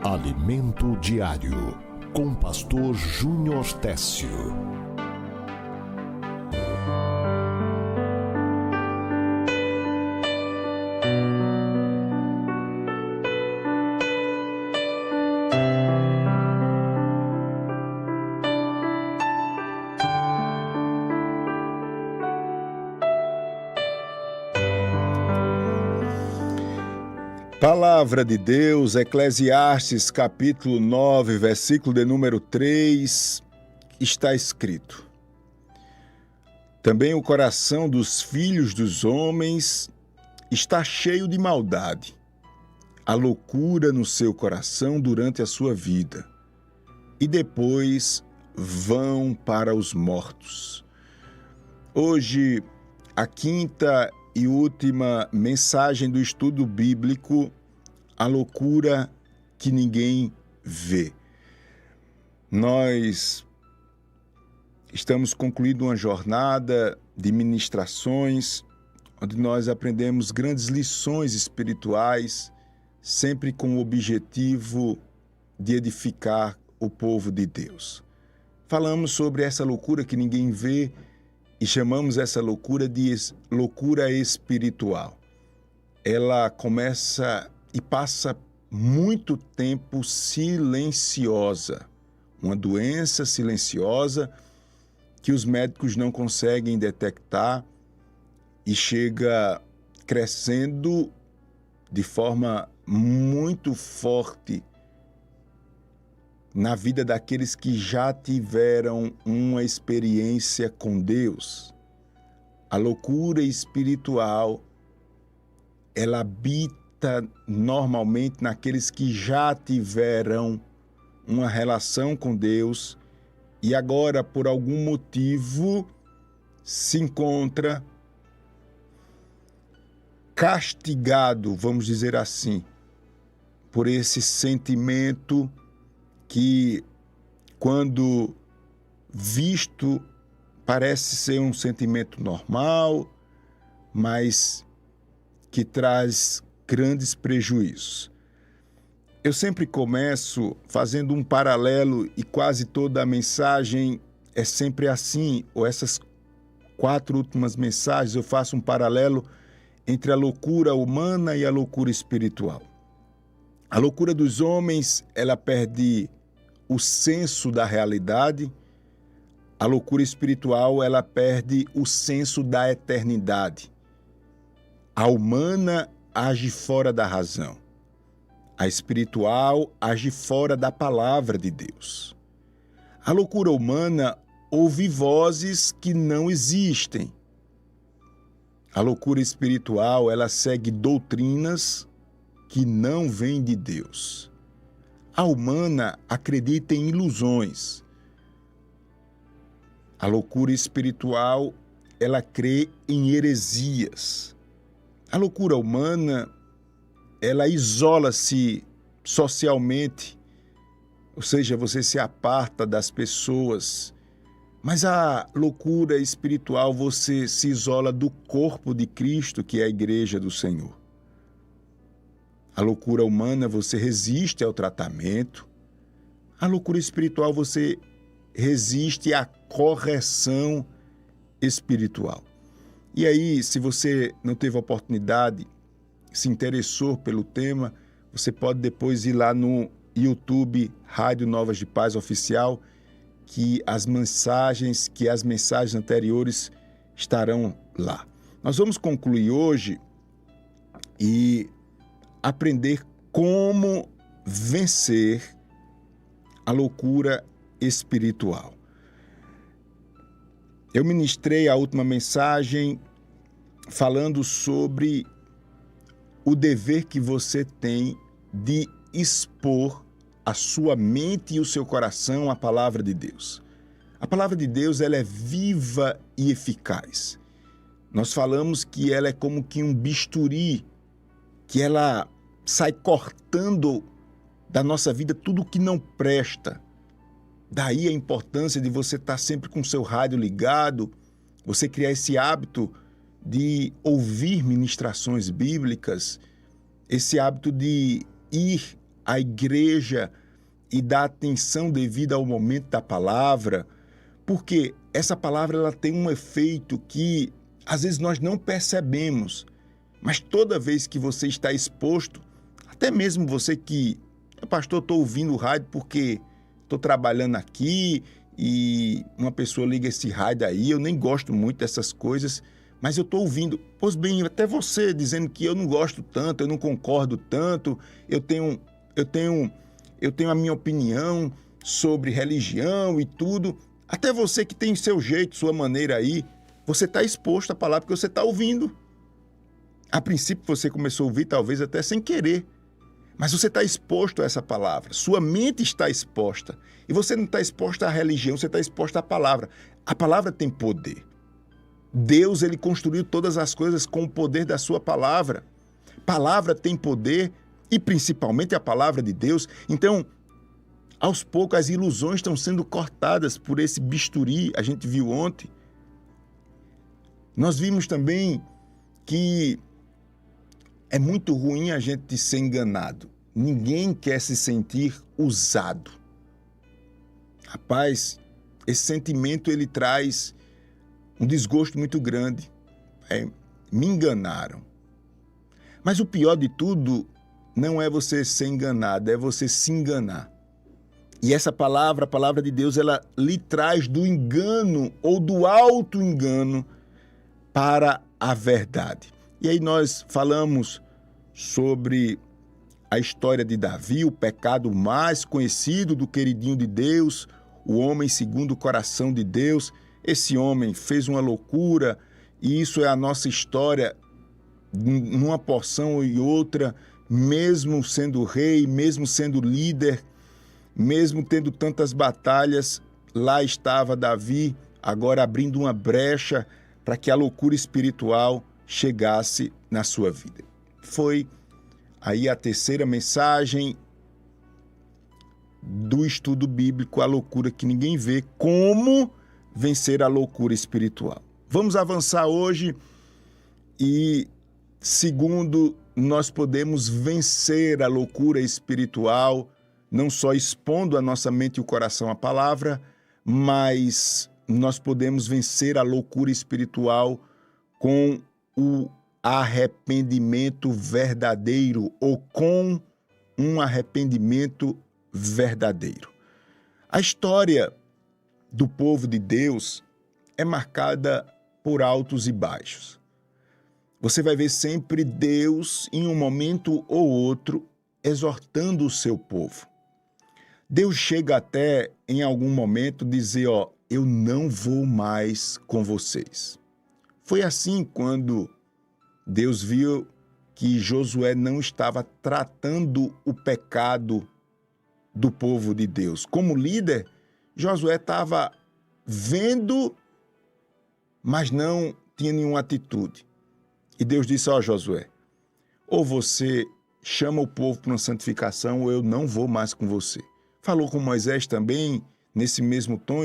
Alimento Diário, com Pastor Júnior Técio. Palavra de Deus, Eclesiastes, capítulo 9, versículo de número 3, está escrito: Também o coração dos filhos dos homens está cheio de maldade, a loucura no seu coração durante a sua vida, e depois vão para os mortos. Hoje, a quinta e última mensagem do estudo bíblico, a loucura que ninguém vê. Nós estamos concluindo uma jornada de ministrações, onde nós aprendemos grandes lições espirituais, sempre com o objetivo de edificar o povo de Deus. Falamos sobre essa loucura que ninguém vê, e chamamos essa loucura de loucura espiritual. Ela começa e passa muito tempo silenciosa. Uma doença silenciosa que os médicos não conseguem detectar e chega crescendo de forma muito forte na vida daqueles que já tiveram uma experiência com Deus. A loucura espiritual, ela habita normalmente naqueles que já tiveram uma relação com Deus e agora, por algum motivo, se encontra castigado, vamos dizer assim, por esse sentimento que, quando visto, parece ser um sentimento normal, mas que traz grandes prejuízos. Eu sempre começo fazendo um paralelo e quase toda a mensagem é sempre assim, ou essas 4 últimas mensagens eu faço um paralelo entre a loucura humana e a loucura espiritual. A loucura dos homens, ela perde o senso da realidade. A loucura espiritual, ela perde o senso da eternidade. A humana age fora da razão. A espiritual age fora da palavra de Deus. A loucura humana ouve vozes que não existem. A loucura espiritual, ela segue doutrinas que não vêm de Deus. A humana acredita em ilusões. A loucura espiritual, ela crê em heresias. A loucura humana, ela isola-se socialmente, ou seja, você se aparta das pessoas. Mas a loucura espiritual, você se isola do corpo de Cristo, que é a igreja do Senhor. A loucura humana, você resiste ao tratamento. A loucura espiritual, você resiste à correção espiritual. E aí, se você não teve a oportunidade, se interessou pelo tema, você pode depois ir lá no YouTube, Rádio Novas de Paz Oficial, que as mensagens anteriores estarão lá. Nós vamos concluir hoje e aprender como vencer a loucura espiritual. Eu ministrei a última mensagem falando sobre o dever que você tem de expor a sua mente e o seu coração à palavra de Deus. A palavra de Deus, ela é viva e eficaz. Nós falamos que ela é como que um bisturi, que ela sai cortando da nossa vida tudo que não presta. Daí a importância de você estar sempre com o seu rádio ligado, você criar esse hábito de ouvir ministrações bíblicas, esse hábito de ir à igreja e da atenção devida ao momento da palavra, porque essa palavra ela tem um efeito que às vezes nós não percebemos, mas toda vez que você está exposto, até mesmo você que, pastor, estou ouvindo o rádio porque estou trabalhando aqui e uma pessoa liga esse rádio aí, eu nem gosto muito dessas coisas, mas eu estou ouvindo. Pois bem, até você dizendo que eu não gosto tanto, eu não concordo tanto, eu tenho a minha opinião sobre religião e tudo. Até você que tem seu jeito, sua maneira aí, você está exposto à palavra que você está ouvindo. A princípio você começou a ouvir talvez até sem querer, mas você está exposto a essa palavra. Sua mente está exposta. E você não está exposto à religião, você está exposto à palavra. A palavra tem poder. Deus, ele construiu todas as coisas com o poder da sua palavra. Palavra tem poder e principalmente a palavra de Deus. Então, aos poucos, as ilusões estão sendo cortadas por esse bisturi. A gente viu ontem. Nós vimos também que é muito ruim a gente ser enganado. Ninguém quer se sentir usado. Rapaz, esse sentimento ele traz um desgosto muito grande. Me enganaram. Mas o pior de tudo não é você ser enganado, é você se enganar. E essa palavra, a palavra de Deus, ela lhe traz do engano ou do auto-engano para a verdade. E aí nós falamos sobre a história de Davi, o pecado mais conhecido do queridinho de Deus, o homem segundo o coração de Deus. Esse homem fez uma loucura e isso é a nossa história numa porção e outra, mesmo sendo rei, mesmo sendo líder, mesmo tendo tantas batalhas, lá estava Davi, agora abrindo uma brecha para que a loucura espiritual chegasse na sua vida. Foi aí a terceira mensagem do estudo bíblico, a loucura que ninguém vê, como vencer a loucura espiritual. Vamos avançar hoje e, segundo, nós podemos vencer a loucura espiritual, não só expondo a nossa mente e o coração à palavra, mas nós podemos vencer a loucura espiritual com o arrependimento verdadeiro ou com um arrependimento verdadeiro. A história do povo de Deus é marcada por altos e baixos. Você vai ver sempre Deus, em um momento ou outro, exortando o seu povo. Deus chega até, em algum momento, dizer, eu não vou mais com vocês. Foi assim quando Deus viu que Josué não estava tratando o pecado do povo de Deus. Como líder, Josué estava vendo, mas não tinha nenhuma atitude. E Deus disse, Josué, ou você chama o povo para uma santificação, ou eu não vou mais com você. Falou com Moisés também, nesse mesmo tom,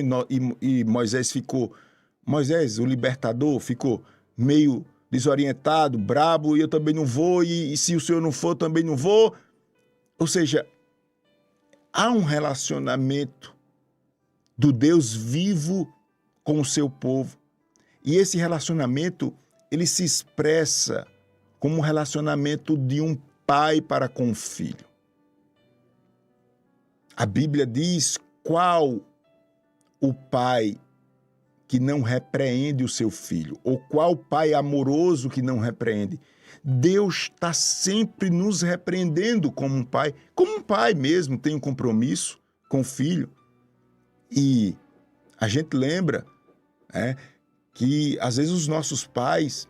e Moisés, o libertador, ficou meio desorientado, brabo, e eu também não vou, e se o senhor não for, também não vou. Ou seja, há um relacionamento do Deus vivo com o seu povo. E esse relacionamento, ele se expressa como um relacionamento de um pai para com o filho. A Bíblia diz qual o pai que não repreende o seu filho, ou qual pai amoroso que não repreende. Deus está sempre nos repreendendo como um pai mesmo tem um compromisso com o filho. E a gente lembra que às vezes os nossos pais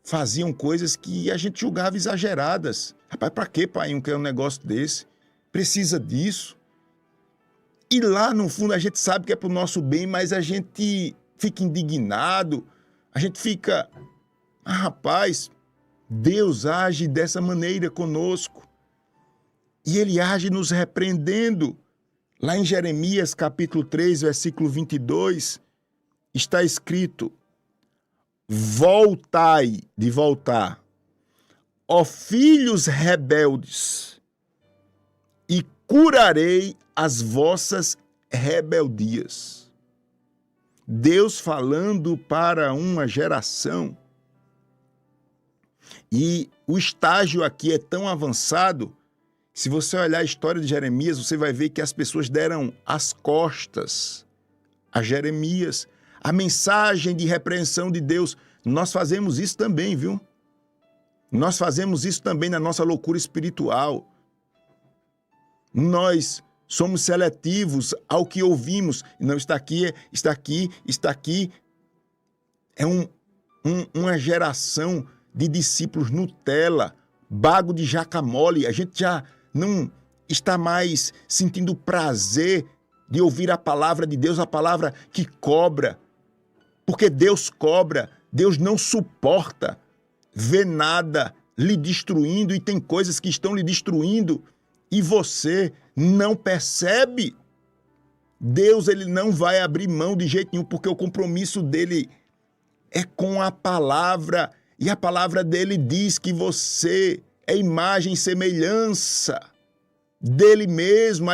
faziam coisas que a gente julgava exageradas. Rapaz, para que pai não quer um negócio desse? Precisa disso? E lá no fundo a gente sabe que é para o nosso bem, mas a gente fica indignado, a gente fica, rapaz, Deus age dessa maneira conosco. E Ele age nos repreendendo. Lá em Jeremias capítulo 3, versículo 22, está escrito, voltai, de voltar, ó filhos rebeldes, e curarei as vossas rebeldias. Deus falando para uma geração. E o estágio aqui é tão avançado, se você olhar a história de Jeremias, você vai ver que as pessoas deram as costas a Jeremias. A mensagem de repreensão de Deus, nós fazemos isso também, viu? Nós fazemos isso também na nossa loucura espiritual. Nós somos seletivos ao que ouvimos. Não, está aqui, está aqui, está aqui. É uma geração de discípulos Nutella, bago de jaca mole. A gente já não está mais sentindo prazer de ouvir a palavra de Deus, a palavra que cobra. Porque Deus cobra, Deus não suporta ver nada lhe destruindo, e tem coisas que estão lhe destruindo e você não percebe. Deus, ele não vai abrir mão de jeito nenhum, porque o compromisso dele é com a palavra, e a palavra dele diz que você é imagem e semelhança dele mesmo.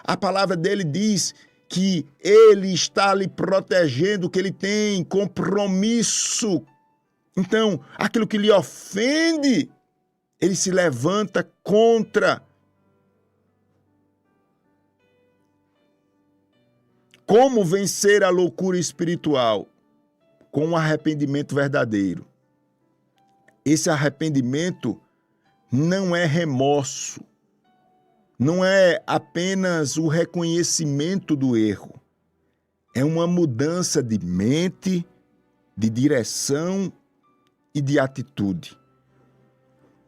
A palavra dele diz que ele está lhe protegendo, que ele tem compromisso. Então, aquilo que lhe ofende, ele se levanta contra. Como vencer a loucura espiritual? Com um arrependimento verdadeiro. Esse arrependimento não é remorso, não é apenas o reconhecimento do erro. É uma mudança de mente, de direção e de atitude.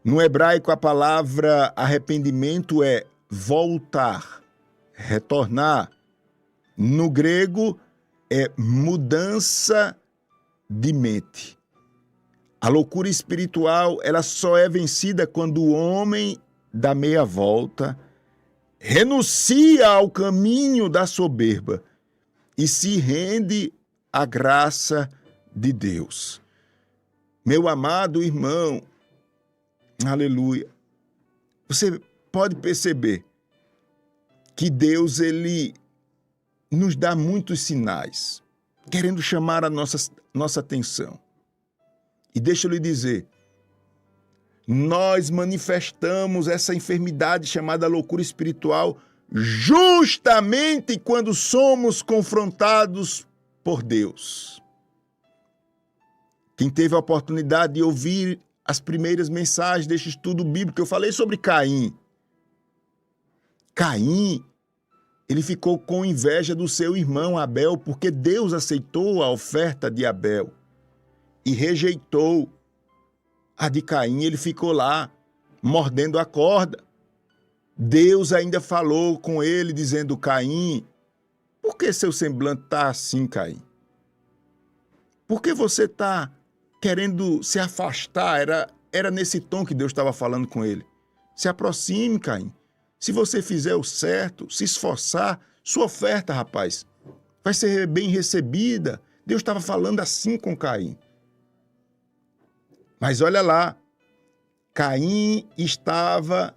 No hebraico, a palavra arrependimento é voltar, retornar. No grego, é mudança de mente. A loucura espiritual, ela só é vencida quando o homem dá meia volta, renuncia ao caminho da soberba e se rende à graça de Deus. Meu amado irmão, aleluia, você pode perceber que Deus, ele nos dá muitos sinais, querendo chamar a nossa atenção. E deixa eu lhe dizer, nós manifestamos essa enfermidade chamada loucura espiritual justamente quando somos confrontados por Deus. Quem teve a oportunidade de ouvir as primeiras mensagens deste estudo bíblico, eu falei sobre Caim. Caim, ele ficou com inveja do seu irmão Abel, porque Deus aceitou a oferta de Abel e rejeitou a de Caim. Ele ficou lá, mordendo a corda. Deus ainda falou com ele, dizendo: Caim, por que seu semblante está assim, Caim? Por que você está querendo se afastar? Era nesse tom que Deus estava falando com ele. Se aproxime, Caim. Se você fizer o certo, se esforçar, sua oferta, rapaz, vai ser bem recebida. Deus estava falando assim com Caim. Mas olha lá, Caim estava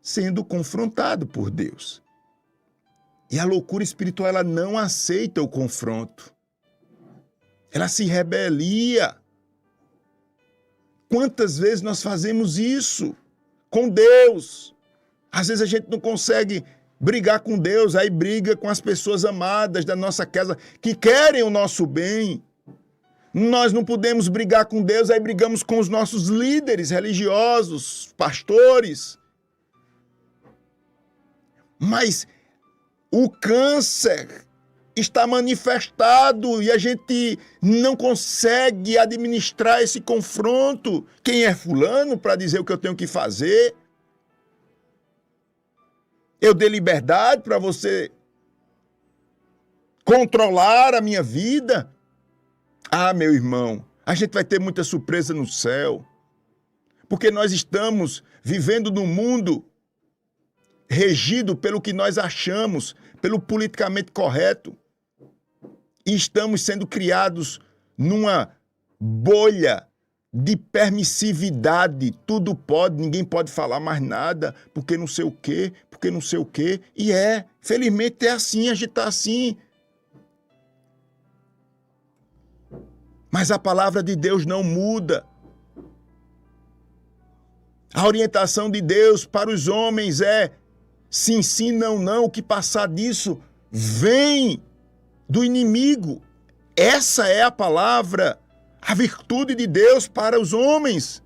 sendo confrontado por Deus. E a loucura espiritual, ela não aceita o confronto. Ela se rebelia. Quantas vezes nós fazemos isso com Deus? Às vezes a gente não consegue brigar com Deus, aí briga com as pessoas amadas da nossa casa que querem o nosso bem. Nós não podemos brigar com Deus, aí brigamos com os nossos líderes religiosos, pastores. Mas o câncer está manifestado e a gente não consegue administrar esse confronto. Quem é fulano para dizer o que eu tenho que fazer? Eu dei liberdade para você controlar a minha vida? Ah, meu irmão, a gente vai ter muita surpresa no céu, porque nós estamos vivendo num mundo regido pelo que nós achamos, pelo politicamente correto, e estamos sendo criados numa bolha de permissividade. Tudo pode, ninguém pode falar mais nada, porque não sei o quê, porque não sei o quê. E felizmente é assim, a gente está assim. Mas a palavra de Deus não muda. A orientação de Deus para os homens é sim, sim, não, não. O que passar disso vem do inimigo. Essa é a palavra, a virtude de Deus para os homens.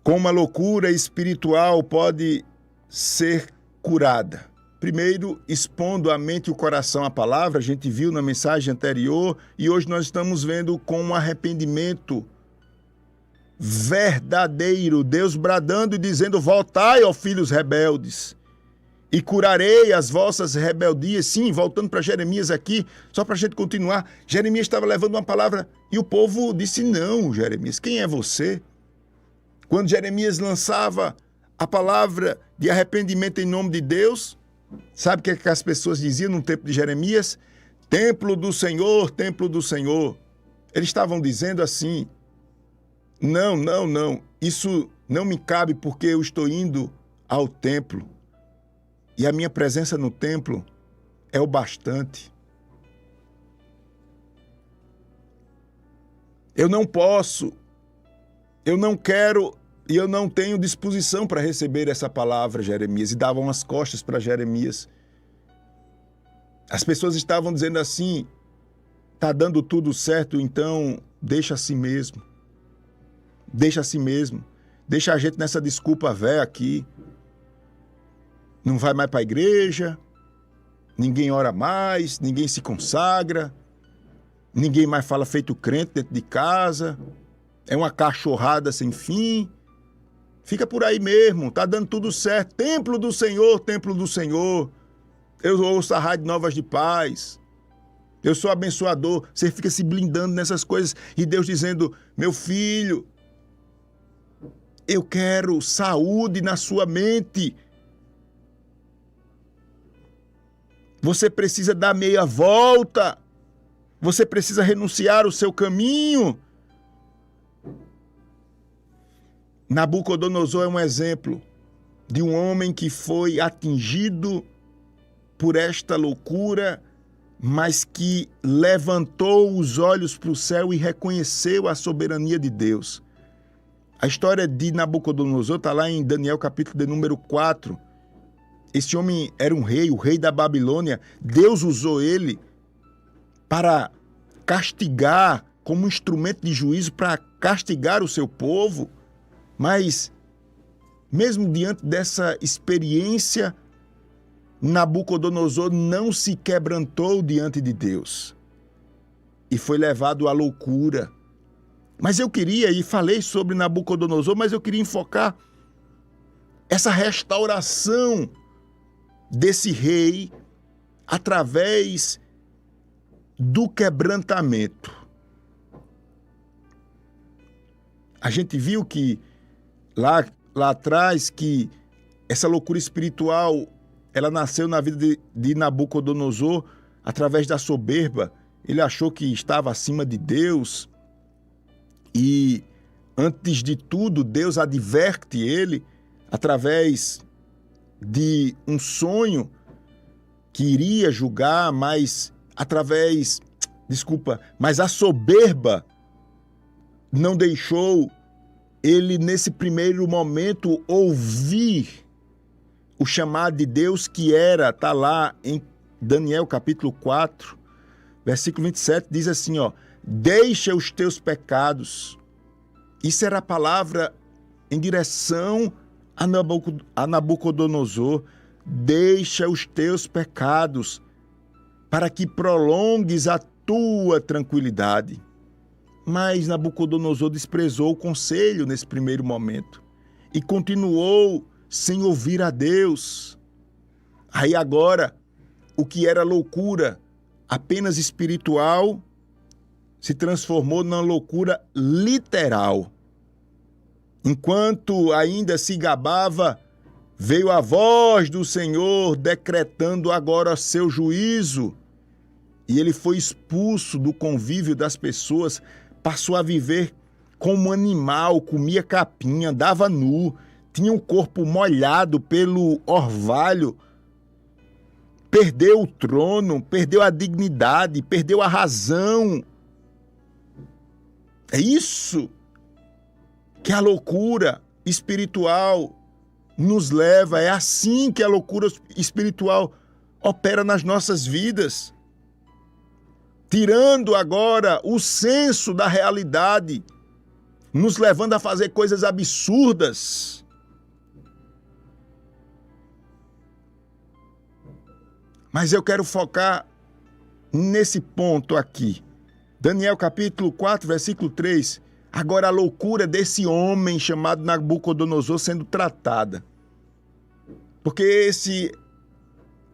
Como a loucura espiritual pode ser curada? Primeiro, expondo a mente e o coração à palavra, a gente viu na mensagem anterior, e hoje nós estamos vendo com um arrependimento verdadeiro, Deus bradando e dizendo: voltai, ó filhos rebeldes, e curarei as vossas rebeldias. Sim, voltando para Jeremias aqui, só para a gente continuar. Jeremias estava levando uma palavra e o povo disse: não, Jeremias, quem é você? Quando Jeremias lançava a palavra de arrependimento em nome de Deus, sabe o que é que as pessoas diziam no tempo de Jeremias? Templo do Senhor, templo do Senhor. Eles estavam dizendo assim: não, não, não, isso não me cabe porque eu estou indo ao templo. E a minha presença no templo é o bastante. Eu não posso, eu não quero e eu não tenho disposição para receber essa palavra, Jeremias. E davam as costas para Jeremias. As pessoas estavam dizendo assim: está dando tudo certo, então deixa assim mesmo. Deixa assim mesmo. Deixa a gente nessa desculpa véia aqui. Não vai mais para a igreja, ninguém ora mais, ninguém se consagra, ninguém mais fala feito crente dentro de casa, é uma cachorrada sem fim. Fica por aí mesmo, tá dando tudo certo. Templo do Senhor, templo do Senhor. Eu ouço a Rádio Novas de Paz. Eu sou abençoador. Você fica se blindando nessas coisas e Deus dizendo: meu filho, eu quero saúde na sua mente. Você precisa dar meia volta. Você precisa renunciar ao seu caminho. Nabucodonosor é um exemplo de um homem que foi atingido por esta loucura, mas que levantou os olhos para o céu e reconheceu a soberania de Deus. A história de Nabucodonosor está lá em Daniel capítulo de número 4. Esse homem era um rei, o rei da Babilônia. Deus usou ele para castigar, como um instrumento de juízo, para castigar o seu povo. Mas, mesmo diante dessa experiência, Nabucodonosor não se quebrantou diante de Deus e foi levado à loucura. Mas eu queria, e falei sobre Nabucodonosor, mas eu queria enfocar essa restauração desse rei através do quebrantamento. A gente viu que lá atrás que essa loucura espiritual ela nasceu na vida de Nabucodonosor através da soberba. Ele achou que estava acima de Deus e, antes de tudo, Deus adverte ele através de um sonho que iria julgar, mas mas a soberba não deixou ele, nesse primeiro momento, ouvir o chamado de Deus que está lá em Daniel capítulo 4, versículo 27, diz assim, deixa os teus pecados. Isso era a palavra em direção a Nabucodonosor. Deixa os teus pecados para que prolongues a tua tranquilidade. Mas Nabucodonosor desprezou o conselho nesse primeiro momento e continuou sem ouvir a Deus. Aí agora, o que era loucura apenas espiritual se transformou numa loucura literal. Enquanto ainda se gabava, veio a voz do Senhor decretando agora seu juízo. E ele foi expulso do convívio das pessoas, passou a viver como animal, comia capim, andava nu, tinha o corpo molhado pelo orvalho, perdeu o trono, perdeu a dignidade, perdeu a razão. É isso que a loucura espiritual nos leva, é assim que a loucura espiritual opera nas nossas vidas, tirando agora o senso da realidade, nos levando a fazer coisas absurdas. Mas eu quero focar nesse ponto aqui. Daniel capítulo 4, versículo 3. Agora a loucura desse homem chamado Nabucodonosor sendo tratada. Porque esse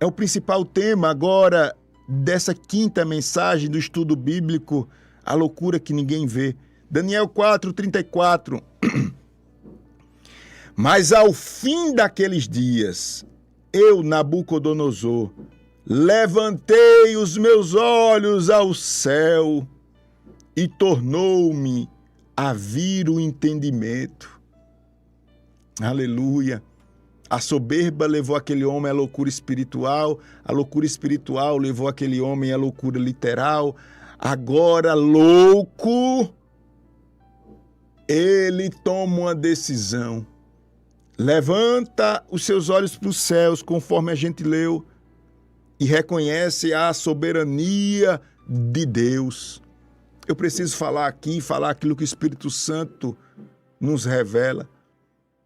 é o principal tema agora dessa quinta mensagem do estudo bíblico, a loucura que ninguém vê. Daniel 4, 34. Mas ao fim daqueles dias, eu, Nabucodonosor, levantei os meus olhos ao céu e tornou-me a vir o entendimento. Aleluia. A soberba levou aquele homem à loucura espiritual, a loucura espiritual levou aquele homem à loucura literal. Agora, louco, ele toma uma decisão. Levanta os seus olhos para os céus, conforme a gente leu, e reconhece a soberania de Deus. Eu preciso falar aqui, falar aquilo que o Espírito Santo nos revela.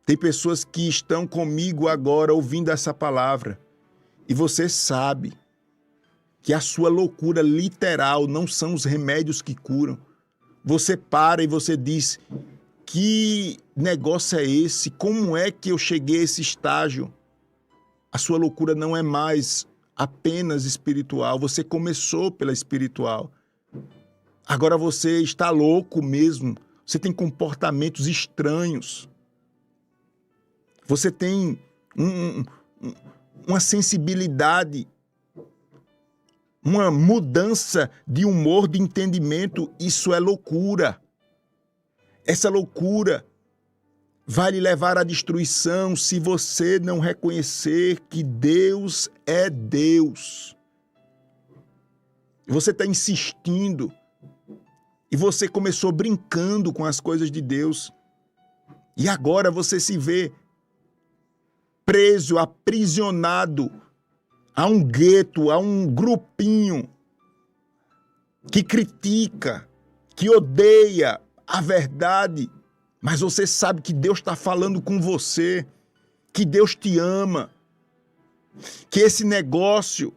Tem pessoas que estão comigo agora ouvindo essa palavra e você sabe que a sua loucura literal não são os remédios que curam. Você para e você diz: que negócio é esse? Como é que eu cheguei a esse estágio? A sua loucura não é mais apenas espiritual. Você começou pela espiritual. Agora você está louco mesmo. Você tem comportamentos estranhos. Você tem uma sensibilidade, uma mudança de humor, de entendimento. Isso é loucura. Essa loucura vai lhe levar à destruição se você não reconhecer que Deus é Deus. Você está insistindo e você começou brincando com as coisas de Deus. E agora você se vê preso, aprisionado a um gueto, a um grupinho que critica, que odeia a verdade, mas você sabe que Deus está falando com você, que Deus te ama, que esse negócio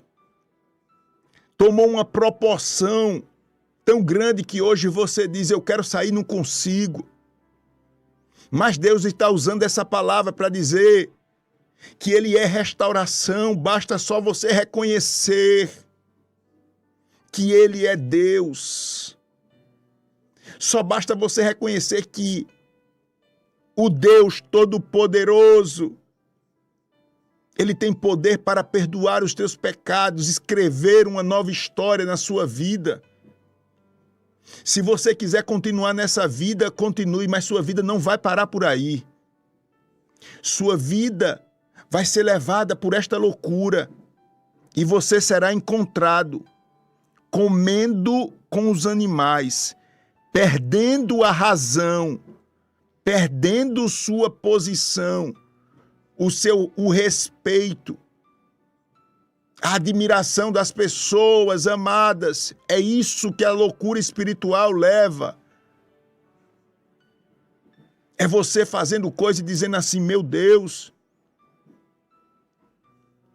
tomou uma proporção tão grande que hoje você diz: eu quero sair, não consigo. Mas Deus está usando essa palavra para dizer que Ele é restauração, basta só você reconhecer que Ele é Deus. Só basta você reconhecer que o Deus Todo-Poderoso, Ele tem poder para perdoar os teus pecados, escrever uma nova história na sua vida. Se você quiser continuar nessa vida, continue, mas sua vida não vai parar por aí. Sua vida vai ser levada por esta loucura e você será encontrado comendo com os animais, perdendo a razão, perdendo sua posição, o respeito, a admiração das pessoas amadas. É isso que a loucura espiritual leva. É você fazendo coisa e dizendo assim: meu Deus.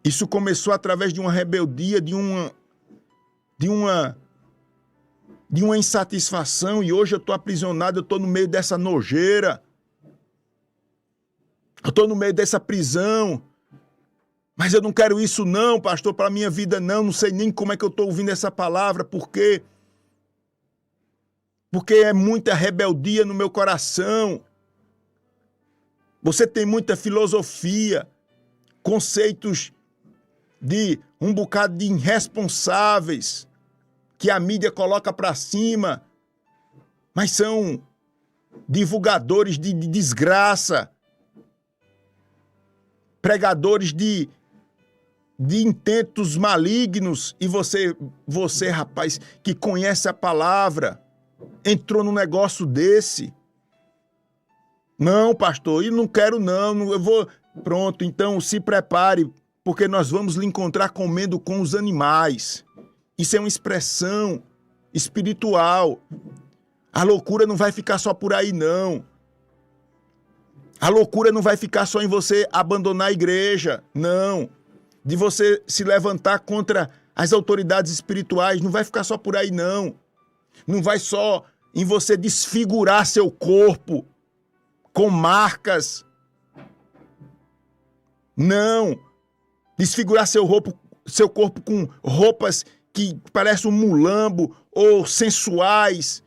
Isso começou através de uma rebeldia, de uma insatisfação, e hoje eu estou aprisionado, eu estou no meio dessa nojeira. Eu estou no meio dessa prisão. Mas eu não quero isso não, pastor, para a minha vida não sei nem como é que eu estou ouvindo essa palavra, por quê? Porque é muita rebeldia no meu coração. Você tem muita filosofia, conceitos de um bocado de irresponsáveis que a mídia coloca para cima, mas são divulgadores de desgraça, pregadores de intentos malignos, e você, rapaz, que conhece a palavra, entrou num negócio desse. Não, pastor, eu não quero não, eu vou... Pronto, então se prepare, porque nós vamos lhe encontrar comendo com os animais. Isso é uma expressão espiritual. A loucura não vai ficar só por aí, não. A loucura não vai ficar só em você abandonar a igreja, não. De você se levantar contra as autoridades espirituais, não vai ficar só por aí, não. Não vai só em você desfigurar seu corpo com marcas. Não. Desfigurar seu corpo com roupas que parecem um mulambo ou sensuais.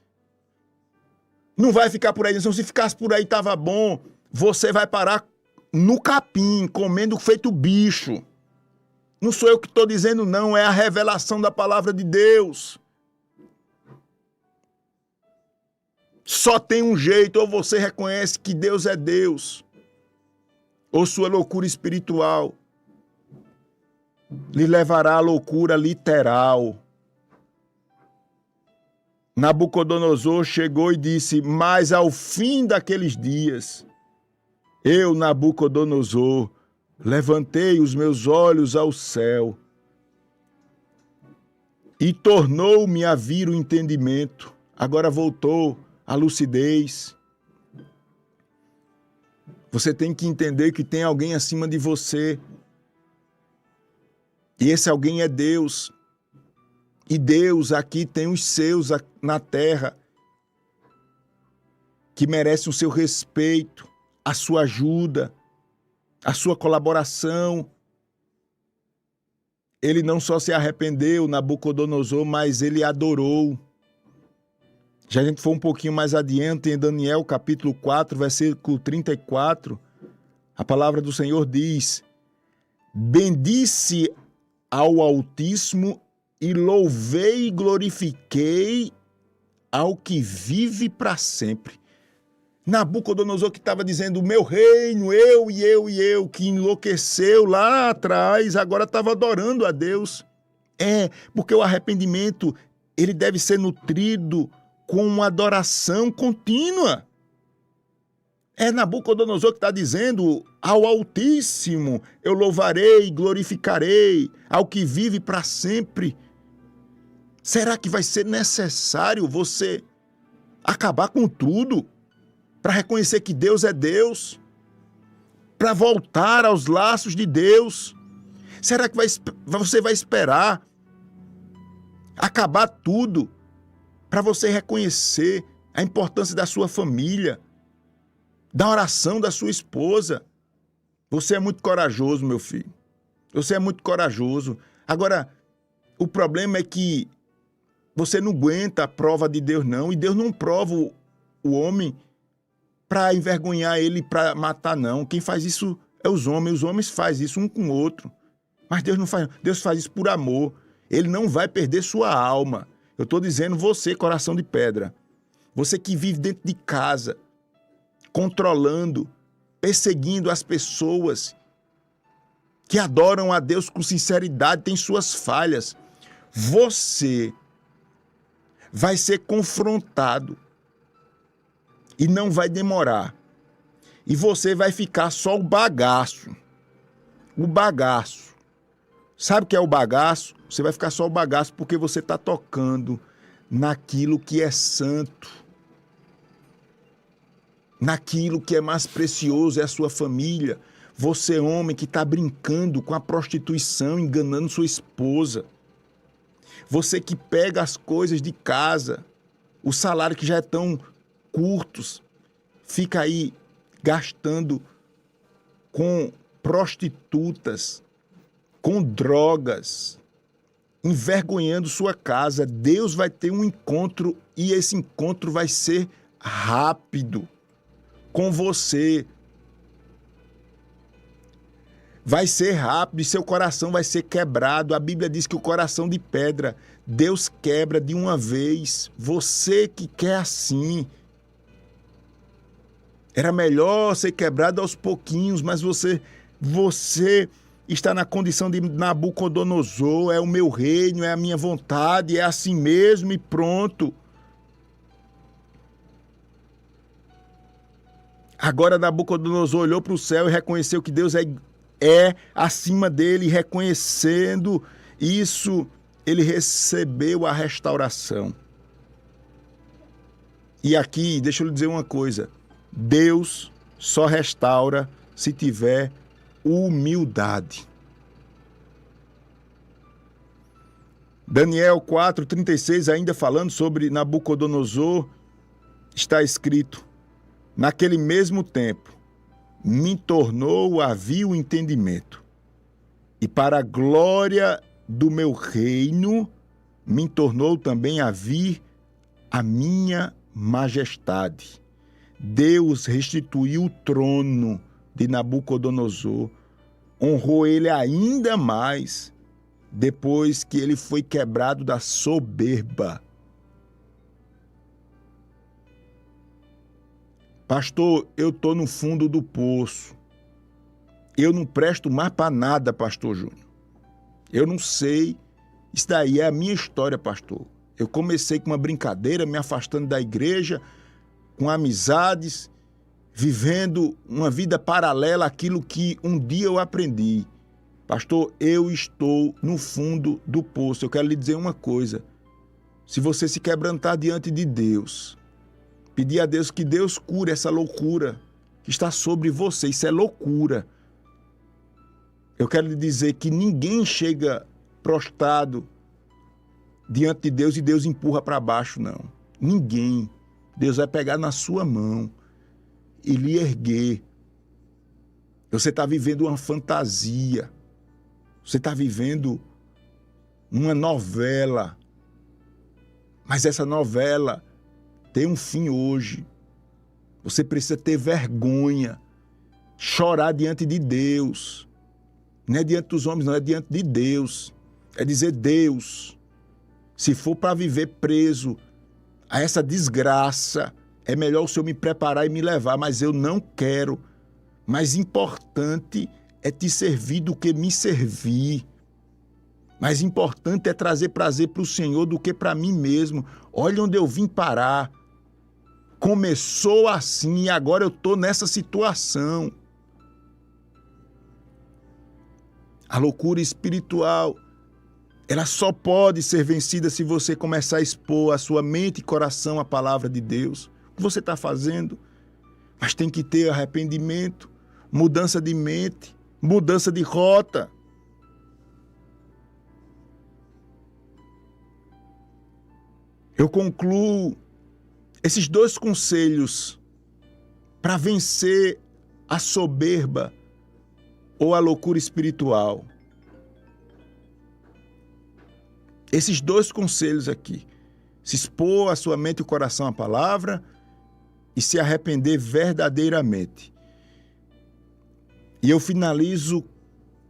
Não vai ficar por aí, não. Se ficasse por aí, estava bom. Você vai parar no capim, comendo feito bicho. Não sou eu que estou dizendo, não. É a revelação da palavra de Deus. Só tem um jeito. Ou você reconhece que Deus é Deus, ou sua loucura espiritual lhe levará à loucura literal. Nabucodonosor chegou e disse: mas ao fim daqueles dias, eu, Nabucodonosor, levantei os meus olhos ao céu e tornou-me a vir o entendimento. Agora voltou a lucidez. Você tem que entender que tem alguém acima de você. E esse alguém é Deus. E Deus aqui tem os seus na terra que merecem o seu respeito, a sua ajuda, a sua colaboração. Ele não só se arrependeu, Nabucodonosor, mas ele adorou. Já a gente for um pouquinho mais adiante, em Daniel capítulo 4, versículo 34, a palavra do Senhor diz: bendice ao Altíssimo e louvei e glorifiquei ao que vive para sempre. Nabucodonosor, que estava dizendo: o meu reino, eu, que enlouqueceu lá atrás, agora estava adorando a Deus. Porque o arrependimento, ele deve ser nutrido com uma adoração contínua. É Nabucodonosor que está dizendo: ao Altíssimo eu louvarei e glorificarei, ao que vive para sempre. Será que vai ser necessário você acabar com tudo para reconhecer que Deus é Deus? Para voltar aos laços de Deus? Será que você vai esperar acabar tudo para você reconhecer a importância da sua família, da oração da sua esposa? Você é muito corajoso, meu filho. Você é muito corajoso. Agora, o problema é que você não aguenta a prova de Deus, não. E Deus não prova o homem para envergonhar ele, para matar, não. Quem faz isso é os homens. Os homens fazem isso um com o outro. Mas Deus não faz. Deus faz isso por amor. Ele não vai perder sua alma. Eu estou dizendo, você, coração de pedra, você que vive dentro de casa, controlando, perseguindo as pessoas que adoram a Deus com sinceridade, tem suas falhas. Você vai ser confrontado e não vai demorar. E você vai ficar só o bagaço. O bagaço. Sabe o que é o bagaço? Você vai ficar só o bagaço porque você está tocando naquilo que é santo. Naquilo que é mais precioso, é a sua família. Você, homem, que está brincando com a prostituição, enganando sua esposa. Você que pega as coisas de casa, o salário que já é tão curto, fica aí gastando com prostitutas, com drogas, envergonhando sua casa. Deus vai ter um encontro e esse encontro vai ser rápido com você. Vai ser rápido e seu coração vai ser quebrado. A Bíblia diz que o coração de pedra, Deus quebra de uma vez. Você que quer assim, Era melhor ser quebrado aos pouquinhos, mas você está na condição de Nabucodonosor, é o meu reino, é a minha vontade, é assim mesmo e pronto. Agora Nabucodonosor olhou para o céu e reconheceu que Deus é acima dele, reconhecendo isso, ele recebeu a restauração. E aqui, deixa eu lhe dizer uma coisa, Deus só restaura se tiver humildade. Daniel 4:36, ainda falando sobre Nabucodonosor, está escrito: naquele mesmo tempo, me tornou a vil entendimento, e para a glória do meu reino, me tornou também a vir a minha majestade. Deus restituiu o trono de Nabucodonosor, honrou ele ainda mais depois que ele foi quebrado da soberba. Pastor, eu estou no fundo do poço. Eu não presto mais para nada, pastor Júnior. Eu não sei. Isso daí é a minha história, pastor. Eu comecei com uma brincadeira, me afastando da igreja, com amizades, vivendo uma vida paralela àquilo que um dia eu aprendi. Pastor, eu estou no fundo do poço. Eu quero lhe dizer uma coisa. Se você se quebrantar diante de Deus, pedir a Deus que Deus cure essa loucura que está sobre você, isso é loucura. Eu quero lhe dizer que ninguém chega prostrado diante de Deus e Deus empurra para baixo, não. Ninguém. Deus vai pegar na sua mão e lhe erguer. Você está vivendo uma fantasia. Você está vivendo uma novela. Mas essa novela tem um fim hoje. Você precisa ter vergonha, chorar diante de Deus. Não é diante dos homens, não, é diante de Deus. É dizer, Deus, se for para viver preso a essa desgraça, é melhor o Senhor me preparar e me levar, mas eu não quero. Mais importante é te servir do que me servir. Mais importante é trazer prazer para o Senhor do que para mim mesmo. Olha onde eu vim parar. Começou assim e agora eu estou nessa situação. A loucura espiritual, ela só pode ser vencida se você começar a expor a sua mente e coração à palavra de Deus. O que você está fazendo? Mas tem que ter arrependimento, mudança de mente, mudança de rota. Eu concluo esses dois conselhos para vencer a soberba ou a loucura espiritual. Esses dois conselhos aqui. Se expor a sua mente e o coração à palavra e se arrepender verdadeiramente. E eu finalizo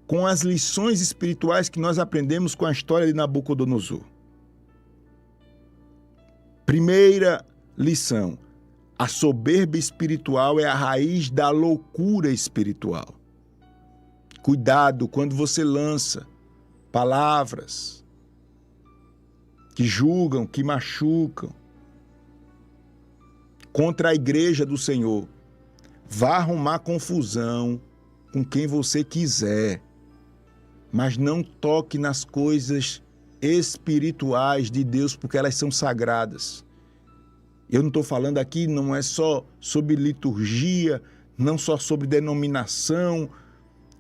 com as lições espirituais que nós aprendemos com a história de Nabucodonosor. Primeira lição: a soberba espiritual é a raiz da loucura espiritual. Cuidado quando você lança palavras que julgam, que machucam contra a igreja do Senhor. Vá arrumar confusão com quem você quiser, mas não toque nas coisas espirituais de Deus, porque elas são sagradas. Eu não estou falando aqui, não é só sobre liturgia, não só sobre denominação.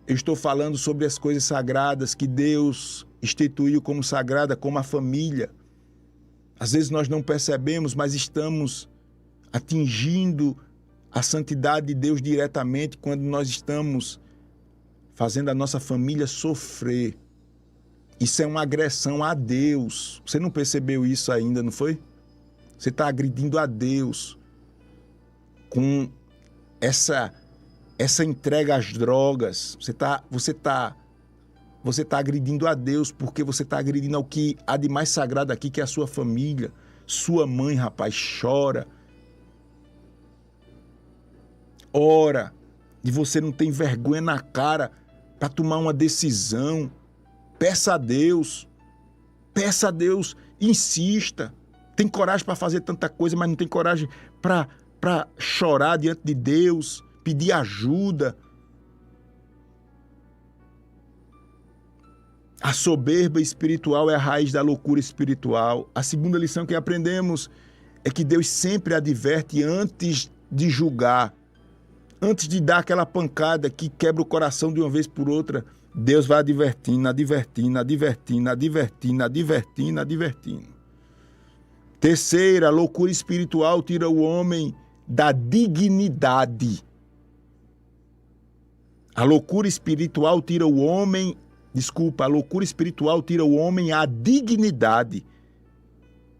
Eu estou falando sobre as coisas sagradas que Deus instituiu como sagrada, como a família. Às vezes nós não percebemos, mas estamos atingindo a santidade de Deus diretamente quando nós estamos fazendo a nossa família sofrer. Isso é uma agressão a Deus. Você não percebeu isso ainda, não foi? Você está agredindo a Deus com essa entrega às drogas. Você tá agredindo a Deus porque você está agredindo ao que há de mais sagrado aqui, que é a sua família. Sua mãe, rapaz, chora. ora, e você não tem vergonha na cara para tomar uma decisão, peça a Deus, insista. Tem coragem para fazer tanta coisa, mas não tem coragem para chorar diante de Deus, pedir ajuda. A soberba espiritual é a raiz da loucura espiritual. A segunda lição que aprendemos é que Deus sempre adverte antes de julgar. Antes de dar aquela pancada que quebra o coração de uma vez por outra, Deus vai advertindo. Terceira, a loucura espiritual tira o homem da dignidade. A loucura espiritual tira o homem a dignidade,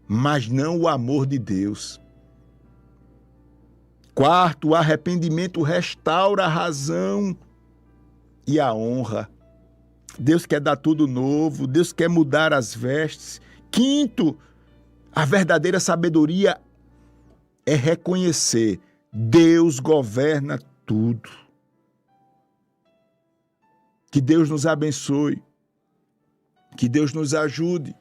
mas não o amor de Deus. Quarto, o arrependimento restaura a razão e a honra. Deus quer dar tudo novo, Deus quer mudar as vestes. Quinto, a verdadeira sabedoria é reconhecer: Deus governa tudo. Que Deus nos abençoe, que Deus nos ajude,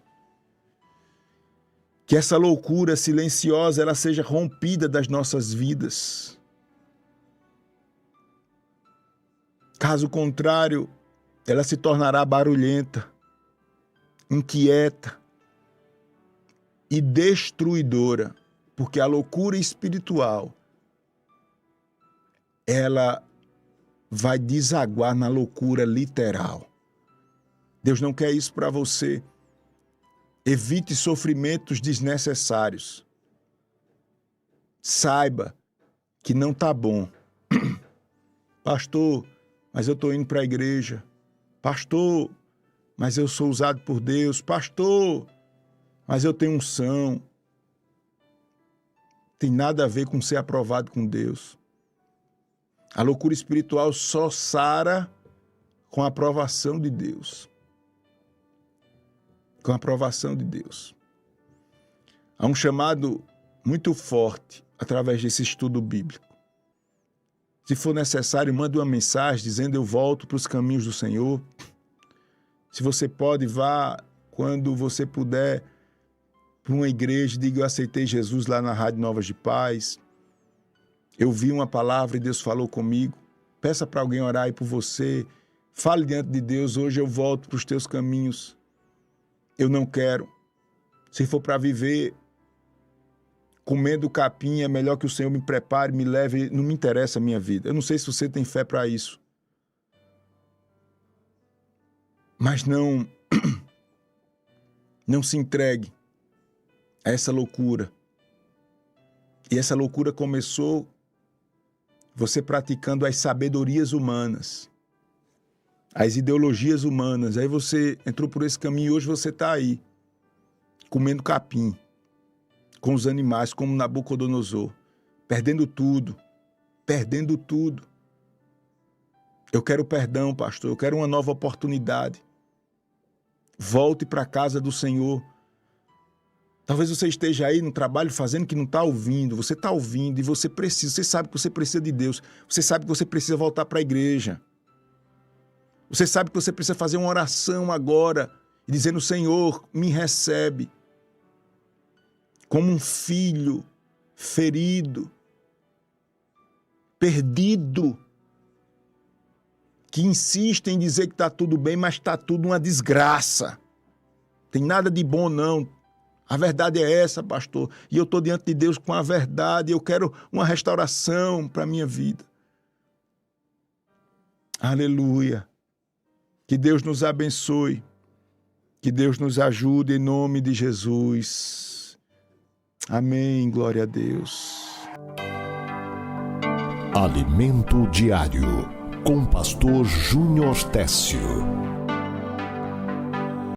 que essa loucura silenciosa ela seja rompida das nossas vidas. Caso contrário, ela se tornará barulhenta, inquieta e destruidora, porque a loucura espiritual, ela vai desaguar na loucura literal. Deus não quer isso para você. Evite sofrimentos desnecessários. Saiba que não está bom. Pastor, mas eu estou indo para a igreja. Pastor, mas eu sou usado por Deus. Pastor, mas eu tenho unção. Tem nada a ver com ser aprovado com Deus. A loucura espiritual só sara com a aprovação de Deus. Com a aprovação de Deus. Há um chamado muito forte através desse estudo bíblico. Se for necessário, mande uma mensagem dizendo: eu volto para os caminhos do Senhor. Se você pode, vá quando você puder para uma igreja, diga: eu aceitei Jesus lá na Rádio Novas de Paz. Eu vi uma palavra e Deus falou comigo. Peça para alguém orar aí por você. Fale diante de Deus: hoje eu volto para os teus caminhos. Eu não quero. Se for para viver comendo capim, é melhor que o Senhor me prepare, me leve. Não me interessa a minha vida. Eu não sei se você tem fé para isso. Mas não se entregue a essa loucura. E essa loucura começou você praticando as sabedorias humanas, as ideologias humanas. Aí você entrou por esse caminho e hoje você está aí, comendo capim, com os animais, como Nabucodonosor, perdendo tudo. Eu quero perdão, pastor, eu quero uma nova oportunidade. Volte para a casa do Senhor. Talvez você esteja aí no trabalho fazendo que não está ouvindo. Você está ouvindo e você sabe que você precisa de Deus. Você sabe que você precisa voltar para a igreja. Você sabe que você precisa fazer uma oração agora e dizendo: Senhor, me recebe como um filho ferido, perdido, que insiste em dizer que está tudo bem, mas está tudo uma desgraça. Tem nada de bom, não. A verdade é essa, pastor. E eu estou diante de Deus com a verdade. Eu quero uma restauração para a minha vida. Aleluia. Que Deus nos abençoe. Que Deus nos ajude em nome de Jesus. Amém. Glória a Deus. Alimento Diário com Pastor Júnior Técio.